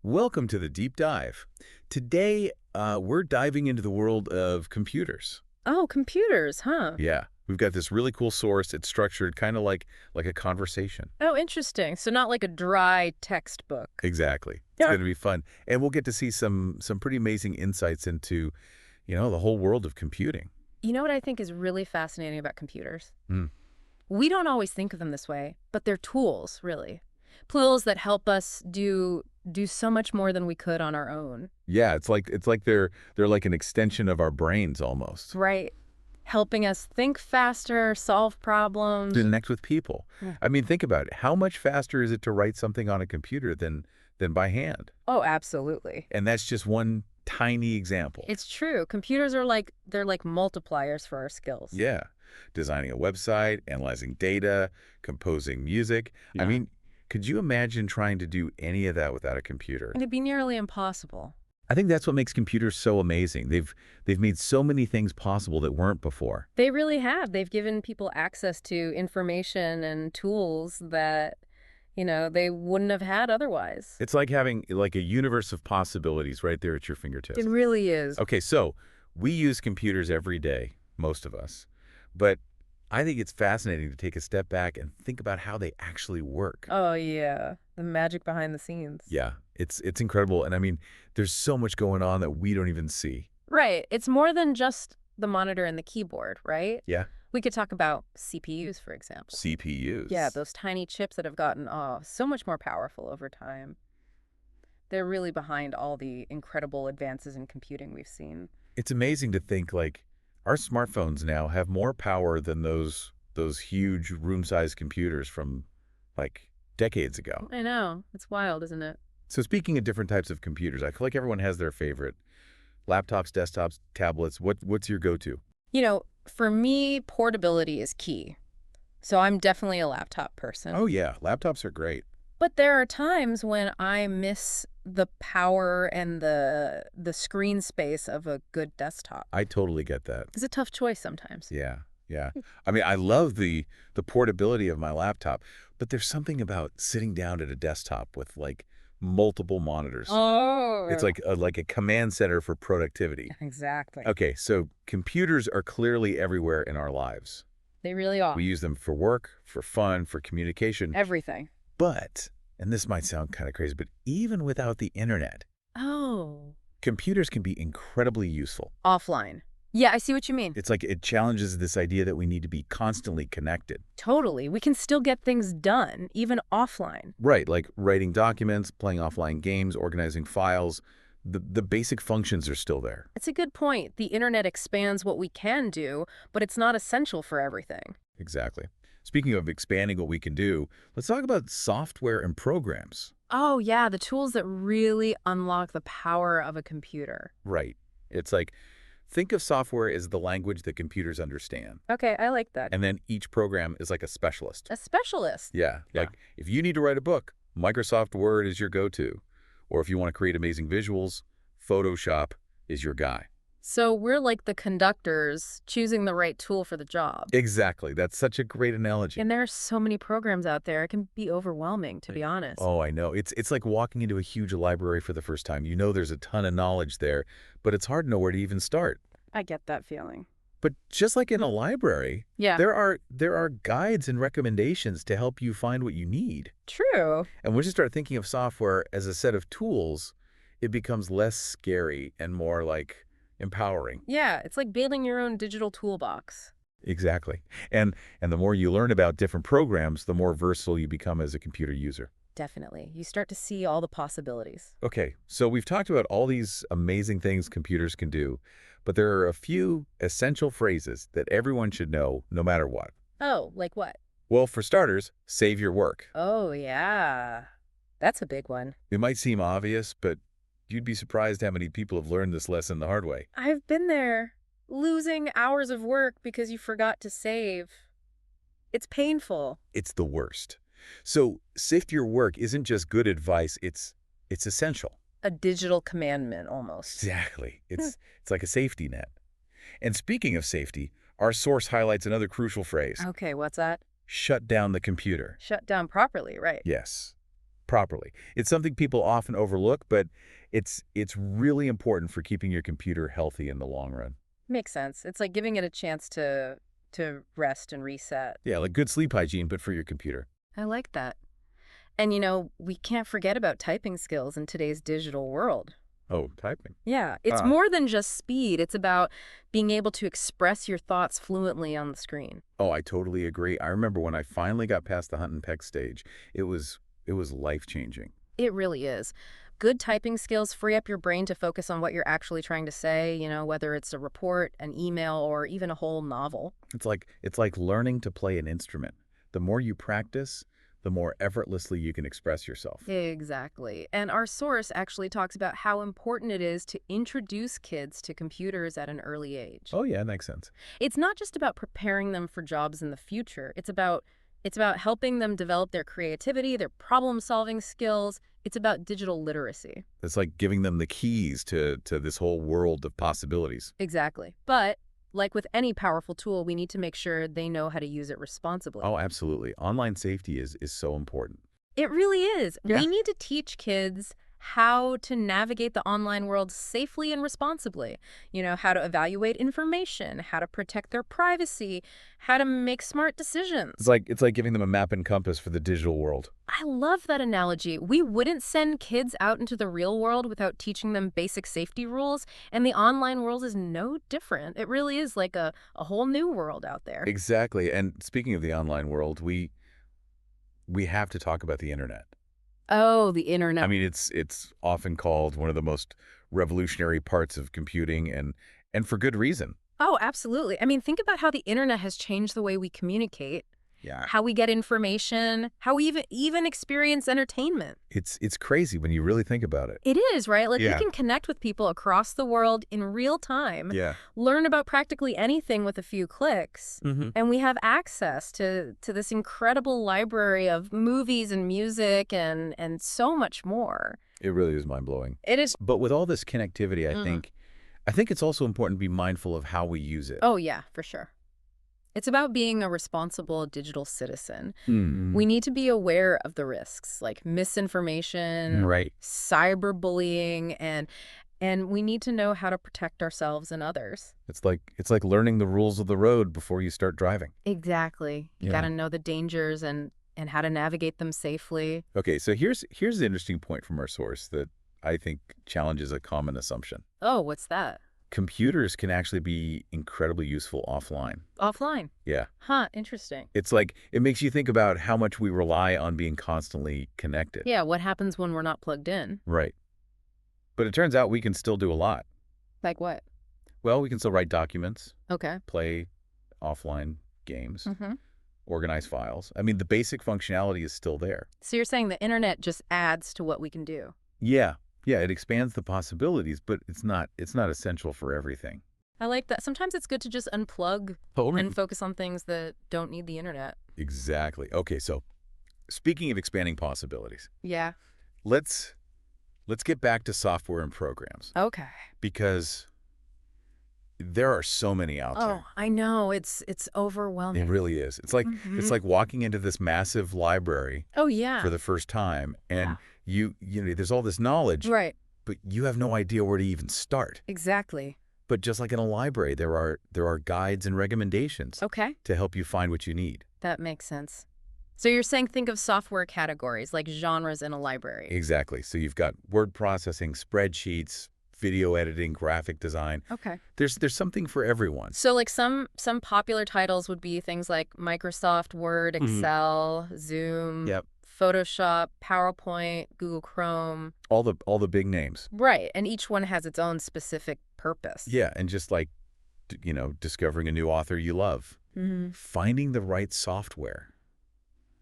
Welcome to the Deep Dive. Today, we're diving into the world of computers. Oh, computers, huh? Yeah, we've got this really cool source. It's structured kind of like a conversation. Oh, interesting. So not like a dry textbook. Exactly. It's Yeah. going to be fun, and we'll get to see some pretty amazing insights into, the whole world of computing. You know what I think is really fascinating about computers? Mm. We don't always think of them this way, but they're tools, really. Tools that help us do so much more than we could on our own. Yeah, it's like they're like an extension of our brains almost. Right. Helping us think faster, solve problems. Connect with people. Yeah. I mean, think about it. How much faster is it to write something on a computer than by hand? Oh, absolutely. And that's just one tiny example. It's true. Computers are they're like multipliers for our skills. Yeah. Designing a website, analyzing data, composing music. I Yeah. mean, could you imagine trying to do any of that without a computer? It'd be nearly impossible. I think that's what makes computers so amazing. They've made so many things possible that weren't before. They really have. They've given people access to information and tools that, they wouldn't have had otherwise. It's like having like a universe of possibilities right there at your fingertips. It really is. Okay, so we use computers every day, most of us. But I think it's fascinating to take a step back and think about how they actually work. Oh, yeah. The magic behind the scenes. Yeah, it's incredible. And I mean, there's so much going on that we don't even see. Right. It's more than just the monitor and the keyboard, right? Yeah. We could talk about CPUs, for example. CPUs. Yeah, those tiny chips that have gotten, so much more powerful over time. They're really behind all the incredible advances in computing we've seen. It's amazing to think like our smartphones now have more power than those huge room-sized computers from like decades ago. I know. It's wild, isn't it? So speaking of different types of computers, I feel like everyone has their favorite. Laptops, desktops, tablets. What's your go-to? For me, portability is key. So I'm definitely a laptop person. Oh yeah, laptops are great. But there are times when I miss the power and the screen space of a good desktop. I totally get that. It's a tough choice sometimes. Yeah, yeah. I mean, I love the portability of my laptop, but there's something about sitting down at a desktop with like multiple monitors. Oh. It's like a command center for productivity. Exactly. Okay, so computers are clearly everywhere in our lives. They really are. We use them for work, for fun, for communication. Everything. But, and this might sound kind of crazy, but even without the internet, Oh. computers can be incredibly useful. Offline. Yeah, I see what you mean. It's like it challenges this idea that we need to be constantly connected. Totally. We can still get things done, even offline. Right, like writing documents, playing offline games, organizing files. The basic functions are still there. It's a good point. The internet expands what we can do, but it's not essential for everything. Exactly. Speaking of expanding what we can do, let's talk about software and programs. Oh, yeah, the tools that really unlock the power of a computer. Right. It's like, think of software as the language that computers understand. Okay, I like that. And then each program is like a specialist. A specialist. Yeah. Yeah. Like if you need to write a book, Microsoft Word is your go-to. Or if you want to create amazing visuals, Photoshop is your guy. So we're like the conductors choosing the right tool for the job. Exactly. That's such a great analogy. And there are so many programs out there, it can be overwhelming, to be honest. Oh, I know. It's like walking into a huge library for the first time. You know there's a ton of knowledge there, but it's hard to know where to even start. I get that feeling. But just like in a library, Yeah. there are guides and recommendations to help you find what you need. True. And once you start thinking of software as a set of tools, it becomes less scary and more like empowering. Yeah, it's like building your own digital toolbox. Exactly. And the more you learn about different programs, the more versatile you become as a computer user. Definitely. You start to see all the possibilities. Okay, so we've talked about all these amazing things computers can do, but there are a few essential phrases that everyone should know no matter what. Oh, like what? Well, for starters, save your work. Oh, yeah. That's a big one. It might seem obvious, but you'd be surprised how many people have learned this lesson the hard way. I've been there. Losing hours of work because you forgot to save. It's painful. It's the worst. So save your work isn't just good advice, it's essential. A digital commandment, almost. Exactly. It's like a safety net. And speaking of safety, our source highlights another crucial phrase. Okay, what's that? Shut down the computer. Shut down properly, right? Yes. properly. It's something people often overlook, but it's really important for keeping your computer healthy in the long run. Makes sense. It's like giving it a chance to rest and reset. Yeah, like good sleep hygiene, but for your computer. I like that. And we can't forget about typing skills in today's digital world. Oh, typing. Yeah, it's Ah. more than just speed. It's about being able to express your thoughts fluently on the screen. Oh, I totally agree. I remember when I finally got past the hunt and peck stage, it was life-changing. It really is. Good typing skills free up your brain to focus on what you're actually trying to say, whether it's a report, an email, or even a whole novel. It's like learning to play an instrument. The more you practice, the more effortlessly you can express yourself. Exactly. And our source actually talks about how important it is to introduce kids to computers at an early age. Oh, yeah, that makes sense. It's not just about preparing them for jobs in the future. It's about helping them develop their creativity, their problem-solving skills. It's about digital literacy. It's like giving them the keys to this whole world of possibilities. Exactly. But like with any powerful tool, we need to make sure they know how to use it responsibly. Oh, absolutely. Online safety is so important. It really is. Yeah. We need to teach kids how to navigate the online world safely and responsibly. How to evaluate information, how to protect their privacy, how to make smart decisions. It's like giving them a map and compass for the digital world. I love that analogy. We wouldn't send kids out into the real world without teaching them basic safety rules, and the online world is no different. It really is like a whole new world out there. Exactly. And speaking of the online world, we have to talk about the internet. Oh, the I internet. mean, it's often called one of the most revolutionary parts of computing, and for good reason. Oh, absolutely. I mean, think about how the internet has changed the way we communicate, Yeah. how we get information, how we even experience entertainment. It's crazy when you really think about it. It is, right? Like, we Yeah. can connect with people across the world in real time, Yeah. learn about practically anything with a few clicks, Mm-hmm. and we have access to this incredible library of movies and music and so much more. It really is mind-blowing. It is. But with all this connectivity, I Mhm. think it's also important to be mindful of how we use it. Oh, yeah, for sure. It's about being a responsible digital citizen. Mm. We need to be aware of the risks, like misinformation, Right. cyberbullying, and we need to know how to protect ourselves and others. It's like learning the rules of the road before you start driving. Exactly. You Yeah. got to know the dangers and how to navigate them safely. Okay, so here's the interesting point from our source that I think challenges a common assumption. Oh, what's that? Computers can actually be incredibly useful offline. Offline. Yeah. Huh, interesting. It's like it makes you think about how much we rely on being constantly connected. Yeah, what happens when we're not plugged in? Right. But it turns out we can still do a lot. Like what? Well, we can still write documents, Okay. play offline games, Mm-hmm. organize files. I mean, the basic functionality is still there. So you're saying the internet just adds to what we can do? Yeah. Yeah, it expands the possibilities, but it's not essential for everything. I like that. Sometimes it's good to just unplug and focus on things that don't need the internet. Exactly. Okay, so speaking of expanding possibilities, Yeah. let's get back to software and programs Okay. because there are so many out Oh, there. I know. It's It overwhelming. really is. It's like Mhm. walking into this massive library Oh, yeah. for the first time, and Yeah. you know there's all this knowledge, Right. but you have no idea where to even start. Exactly. But just like in a library, there are guides and recommendations Okay. to help you find what you need. That makes sense. So you're saying think of software categories like genres in a library. Exactly. So you've got word processing, spreadsheets, video editing, graphic design. Okay. There's something for everyone. So like some popular titles would be things like Microsoft Word, Mhm. Excel, Zoom, Yep. Photoshop, PowerPoint, Google Chrome. All the big names. Right. And each one has its own specific purpose. Yeah, and just like discovering a new author you love, Mm-hmm. finding the right software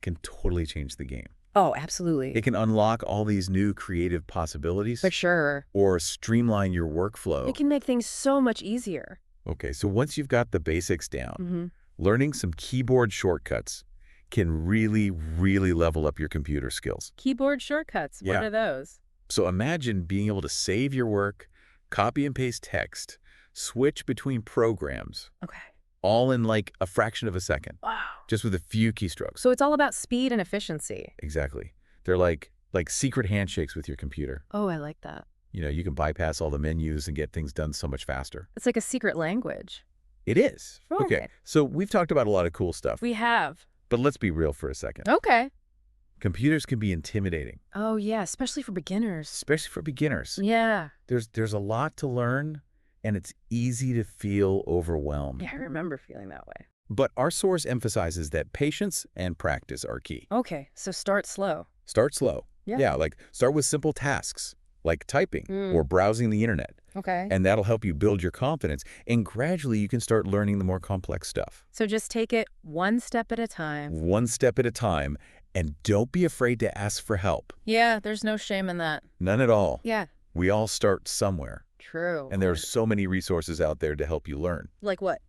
can totally change the game. Oh, absolutely. It can unlock all these new creative possibilities For sure. or streamline your workflow. It can make things so much easier. Okay, so once you've got the basics down, Mm-hmm. learning some keyboard shortcuts can really, really level up your computer skills. Keyboard shortcuts. Yeah. What are those? So imagine being able to save your work, copy and paste text, switch between programs, Okay. all in like a fraction of a second, Wow. just with a few keystrokes. So it's all about speed and efficiency. Exactly. They're like like secret handshakes with your computer. Oh, I like that. You can bypass all the menus and get things done so much faster. It's like a secret language. It is. Okay, Right. so we've talked about a lot of cool stuff, We have. but let's be real for a second. Okay. Computers can be intimidating, Oh, yeah, especially for beginners. especially for beginners. Yeah. There's a lot to learn, and it's easy to feel overwhelmed. Yeah, I remember feeling that way. But our source emphasizes that patience and practice are key. Okay, so start slow. Start slow. Yeah. Yeah, like start with simple tasks, like typing or browsing the internet, Okay. and that'll help you build your confidence. And gradually, you can start learning the more complex stuff. So just take it one step at a time. One step at a time, and don't be afraid to ask for help. Yeah, there's no shame in that. None at all. Yeah. We all start somewhere, True. and there's so many resources out there to help you learn. Like what?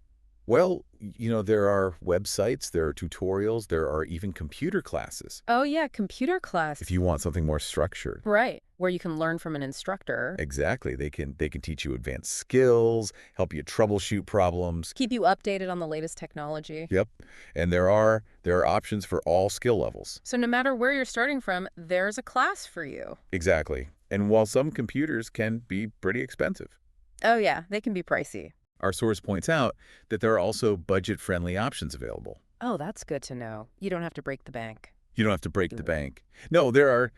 Well, there are websites, there are tutorials, there are even computer classes Oh, yeah, computer class. if you want something more structured. Right, where you can learn from an instructor. Exactly. They can teach you advanced skills, help you troubleshoot problems. Keep you updated on the latest technology. Yep. And there are options for all skill levels. So no matter where you're starting from, there's a class for you. Exactly. And while some computers can be pretty expensive, Oh, yeah, they can be pricey. our source points out that there are also budget-friendly options available. Oh, that's good to know. You don't have to break the bank. You don't have to break the bank. No, there are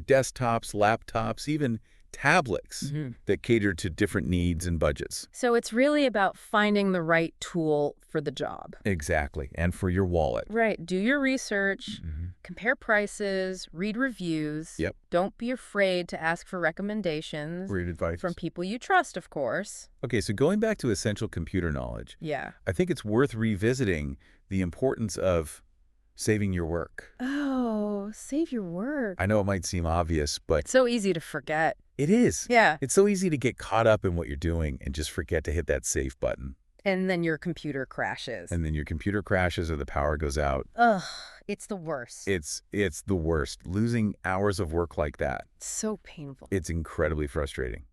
desktops, laptops, even tablets that cater to different needs and budgets. So it's really about finding the right tool for the job. Exactly. And for your wallet. Right. Do your research, compare prices, read reviews. Yep. Don't be afraid to ask for recommendations Great advice. from people you trust, of course. Okay, so going back to essential computer knowledge, Yeah. I think it's worth revisiting the importance of saving your work. Oh, save your work. I know it might seem obvious, but It's so easy to forget. it is. Yeah. It's so easy to get caught up in what you're doing and just forget to hit that save button. And then your computer crashes. And then your computer crashes or the power goes out. Ugh, it's the worst. It's the worst. Losing hours of work like that, so painful. it's incredibly frustrating.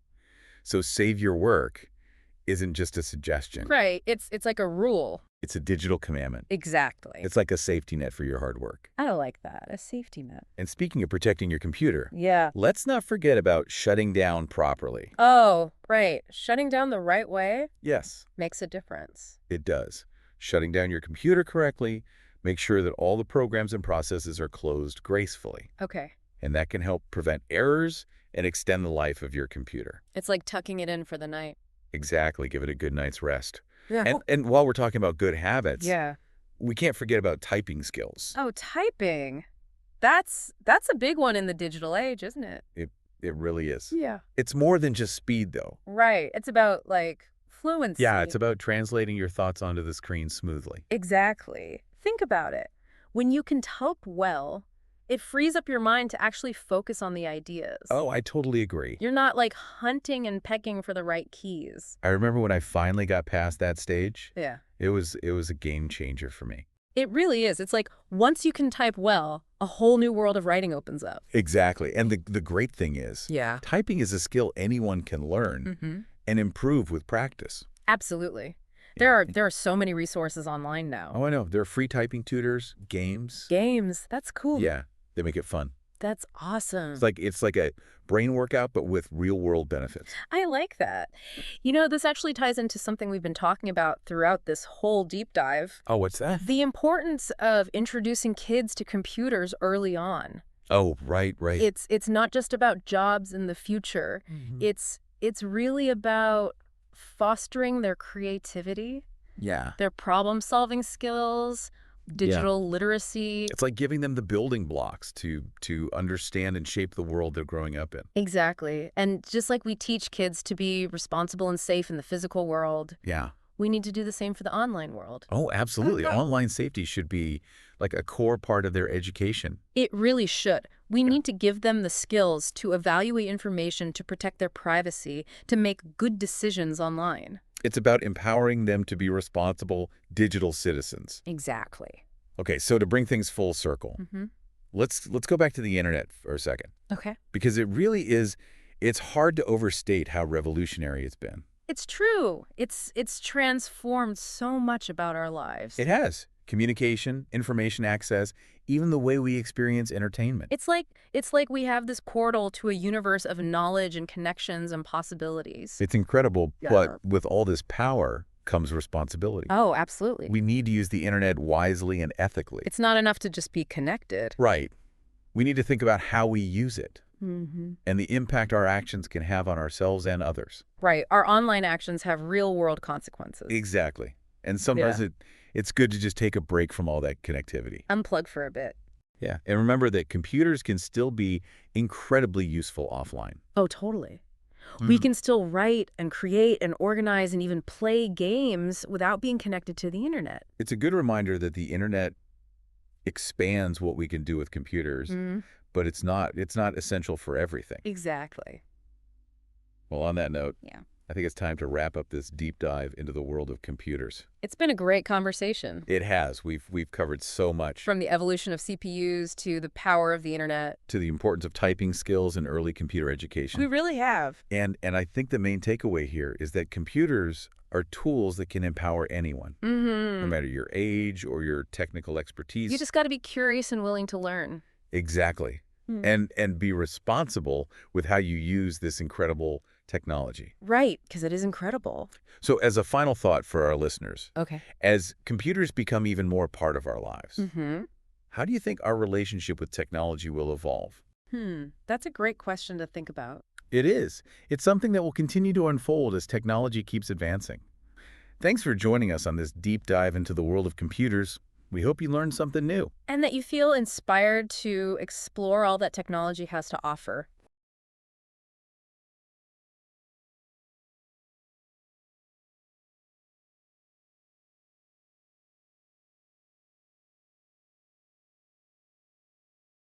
So save your work isn't just a suggestion. Right. It's like a rule. It's a digital commandment. Exactly. It's like a safety net for your hard work. I like that. A safety net. And speaking of protecting your computer, Yeah. let's not forget about shutting down properly. Oh, right. Shutting down the right way Yes, makes a difference. it does. Shutting down your computer correctly, make sure that all the programs and processes are closed gracefully. Okay. And that can help prevent errors and extend the life of your computer. It's like tucking it in for the night. Exactly. Give it a good night's rest. Yeah. And while we're talking about good habits, Yeah. we can't forget about typing skills. Oh, typing. That's a big one in the digital age, isn't it? It really is. Yeah. It's more than just speed, though. Right. It's about, like, fluency. Yeah, it's about translating your thoughts onto the screen smoothly. Exactly. Think about it. When you can type well, it frees up your mind to actually focus on the ideas. Oh, I totally agree. You're not, like, hunting and pecking for the right keys. I remember when I finally got past that stage, Yeah. it was a game changer for me. It really is. It's like once you can type well, a whole new world of writing opens up. Exactly. And the great thing is, Yeah. typing is a skill anyone can learn and improve with practice. Absolutely. Yeah. There are so many resources online now. Oh, I know. There are free typing tutors, games. Games. That's cool. Yeah, they make it fun. That's awesome. It's like a brain workout, but with real-world benefits. I like that. This actually ties into something we've been talking about throughout this whole deep dive. Oh, what's that? The importance of introducing kids to computers early on. Oh, right. It's not just about jobs in the future. It's really about fostering their creativity, Yeah. their problem-solving skills, digital literacy. It's like giving them the building blocks to understand and shape the world they're growing up in. Exactly. And just like we teach kids to be responsible and safe in the physical world, Yeah. we need to do the same for the online world. Oh, absolutely. Online safety should be like a core part of their education. It really should. We need to give them the skills to evaluate information, to protect their privacy, to make good decisions online. It's about empowering them to be responsible digital citizens. Exactly. Okay, so to bring things full circle, let's go back to the internet for a second, Okay. because it really is, it's hard to overstate how revolutionary it's been. It's true. It's transformed so much about our lives. It has. communication, information access, even the way we experience entertainment. It's like we have this portal to a universe of knowledge and connections and possibilities. It's incredible, but Yeah. with all this power comes responsibility. Oh, absolutely. We need to use the internet wisely and ethically. It's not enough to just be connected. Right. We need to think about how we use it Mm-hmm. and the impact our actions can have on ourselves and others. Right. Our online actions have real-world consequences. Exactly. And sometimes Yeah. it's good to just take a break from all that connectivity. Unplug for a bit. Yeah. And remember that computers can still be incredibly useful offline. Oh, totally. We can still write and create and organize and even play games without being connected to the internet. It's a good reminder that the internet expands what we can do with computers, but it's not essential for everything. Exactly. Well, on that note, Yeah. I think it's time to wrap up this deep dive into the world of computers. It's been a great conversation. It has. We've covered so much. From the evolution of CPUs to the power of the internet. To the importance of typing skills in early computer education. We really have. And I think the main takeaway here is that computers are tools that can empower anyone, no matter your age or your technical expertise. You just got to be curious and willing to learn. Exactly. And be responsible with how you use this incredible technology. Right, because it is incredible. So as a final thought for our listeners, Okay. as computers become even more part of our lives, how do you think our relationship with technology will evolve? That's a great question to think about. It is. It's something that will continue to unfold as technology keeps advancing. Thanks for joining us on this deep dive into the world of computers. We hope you learned something new. And that you feel inspired to explore all that technology has to offer.